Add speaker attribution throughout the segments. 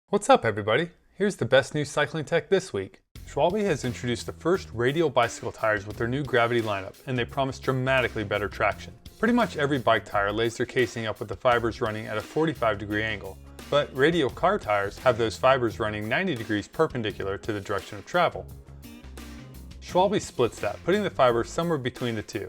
Speaker 1: What's up, everybody? Here's the best new cycling tech this week. Schwalbe has introduced the first radial bicycle tires with their new gravity lineup, and they promise dramatically better traction. Pretty much every bike tire lays their casing up with the fibers running at a 45-degree angle, but radial car tires have those fibers running 90 degrees perpendicular to the direction of travel. Schwalbe splits that, putting the fibers somewhere between the two.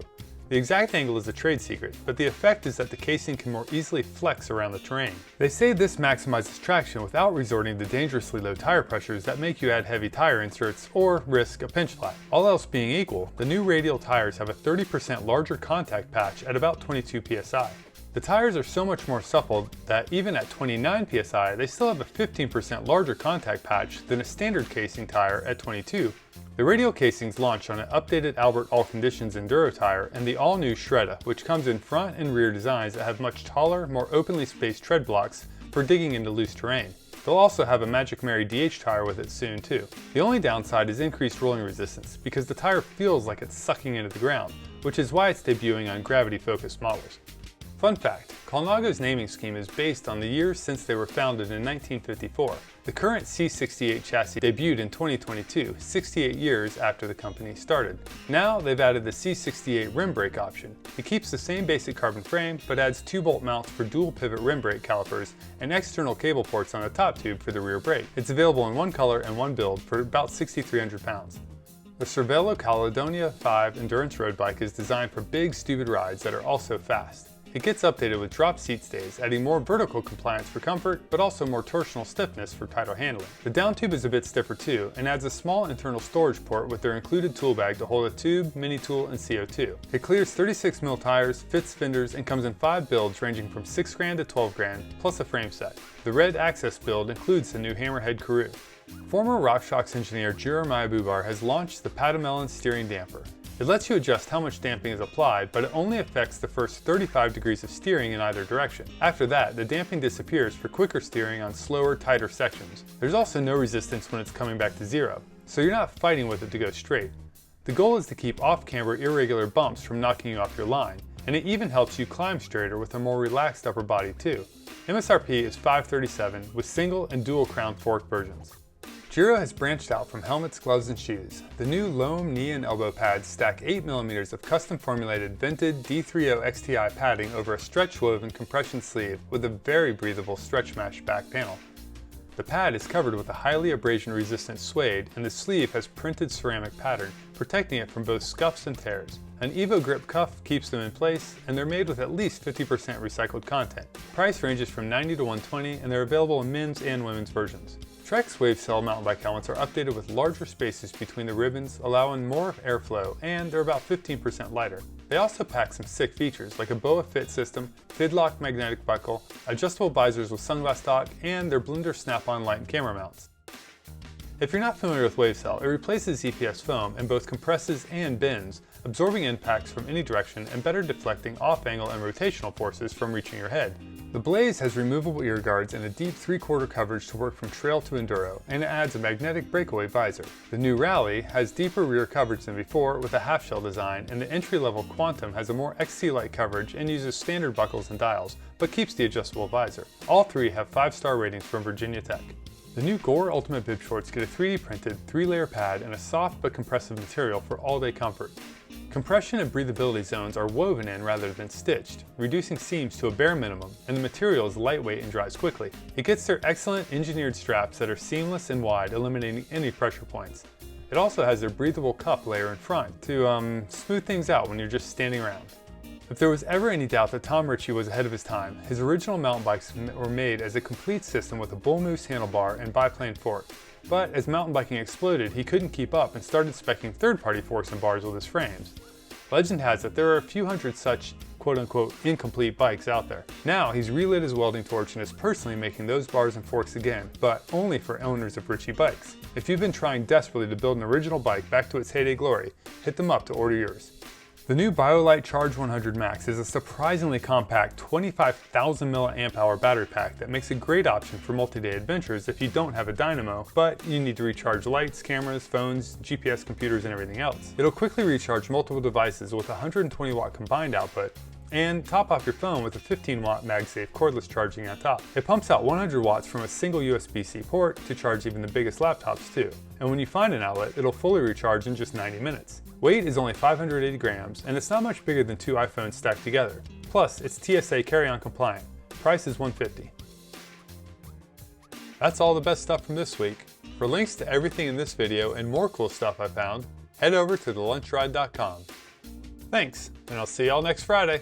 Speaker 1: The exact angle is a trade secret, but the effect is that the casing can more easily flex around the terrain. They say this maximizes traction without resorting to dangerously low tire pressures that make you add heavy tire inserts or risk a pinch flat. All else being equal, the new radial tires have a 30% larger contact patch at about 22 psi. The tires are so much more supple that even at 29 psi, they still have a 15% larger contact patch than a standard casing tire at 22. The radial casings launch on an updated Albert All Conditions Enduro tire and the all-new Shredda, which comes in front and rear designs that have much taller, more openly spaced tread blocks for digging into loose terrain. They'll also have a Magic Mary DH tire with it soon too. The only downside is increased rolling resistance because the tire feels like it's sucking into the ground, which is why it's debuting on gravity-focused models. Fun fact, Colnago's naming scheme is based on the years since they were founded in 1954. The current C68 chassis debuted in 2022, 68 years after the company started. Now they've added the C68 rim brake option. It keeps the same basic carbon frame, but adds 2-bolt mounts for dual pivot rim brake calipers and external cable ports on the top tube for the rear brake. It's available in one color and one build for about 6,300 pounds. The Cervelo Caledonia 5 endurance road bike is designed for big, stupid rides that are also fast. It gets updated with drop seat stays, adding more vertical compliance for comfort, but also more torsional stiffness for tighter handling. The down tube is a bit stiffer too, and adds a small internal storage port with their included tool bag to hold a tube, mini tool, and CO2. It clears 36mm tires, fits fenders, and comes in 5 builds ranging from $6,000 to $12,000, plus a frame set. The red Access build includes the new Hammerhead Karoo. Former RockShox engineer Giro has launched the Pademelon steering damper. It lets you adjust how much damping is applied, but it only affects the first 35 degrees of steering in either direction. After that, the damping disappears for quicker steering on slower, tighter sections. There's also no resistance when it's coming back to zero, so you're not fighting with it to go straight. The goal is to keep off-camber irregular bumps from knocking you off your line, and it even helps you climb straighter with a more relaxed upper body too. MSRP is $537 with single and dual crown fork versions. Giro has branched out from helmets, gloves, and shoes. The new Loam knee and elbow pads stack 8mm of custom formulated vented D30 XTI padding over a stretch woven compression sleeve with a very breathable stretch mesh back panel. The pad is covered with a highly abrasion resistant suede, and the sleeve has printed ceramic pattern, protecting it from both scuffs and tears. An Evo grip cuff keeps them in place, and they're made with at least 50% recycled content. Price ranges from $90 to $120, and they're available in men's and women's versions. Trek's WaveCel mountain bike helmets are updated with larger spaces between the ribbons, allowing more airflow, and they're about 15% lighter. They also pack some sick features like a BOA fit system, Fidlock magnetic buckle, adjustable visors with sunglass dock, and their Blender snap-on light and camera mounts. If you're not familiar with WaveCel, it replaces EPS foam and both compresses and bends, absorbing impacts from any direction and better deflecting off-angle and rotational forces from reaching your head. The Blaze has removable ear guards and a deep 3/4 coverage to work from trail to enduro, and it adds a magnetic breakaway visor. The new Rally has deeper rear coverage than before with a half-shell design, and the entry-level Quantum has a more XC-like coverage and uses standard buckles and dials, but keeps the adjustable visor. All three have 5-star ratings from Virginia Tech. The new Gore Ultimate bib shorts get a 3D printed 3-layer pad and a soft but compressive material for all-day comfort. Compression and breathability zones are woven in rather than stitched, reducing seams to a bare minimum, and the material is lightweight and dries quickly. It gets their excellent engineered straps that are seamless and wide, eliminating any pressure points. It also has their breathable cup layer in front to smooth things out when you're just standing around. If there was ever any doubt that Tom Ritchey was ahead of his time, his original mountain bikes were made as a complete system with a Bullmoose handlebar and biplane fork. But as mountain biking exploded, he couldn't keep up and started speccing third-party forks and bars with his frames. Legend has it there are a few hundred such quote-unquote incomplete bikes out there. Now he's relit his welding torch and is personally making those bars and forks again, but only for owners of Ritchey bikes. If you've been trying desperately to build an original bike back to its heyday glory, hit them up to order yours. The new BioLite Charge 100 Max is a surprisingly compact 25,000 mAh battery pack that makes a great option for multi-day adventures if you don't have a dynamo, but you need to recharge lights, cameras, phones, GPS computers, and everything else. It'll quickly recharge multiple devices with 120 watt combined output, And top off your phone with a 15-watt MagSafe cordless charging on top. It pumps out 100 watts from a single USB-C port to charge even the biggest laptops too. And when you find an outlet, it'll fully recharge in just 90 minutes. Weight is only 580 grams, and it's not much bigger than 2 iPhones stacked together. Plus, it's TSA carry-on compliant. Price is $150. That's all the best stuff from this week. For links to everything in this video and more cool stuff I found, head over to thelunchRide.com. Thanks, and I'll see y'all next Friday.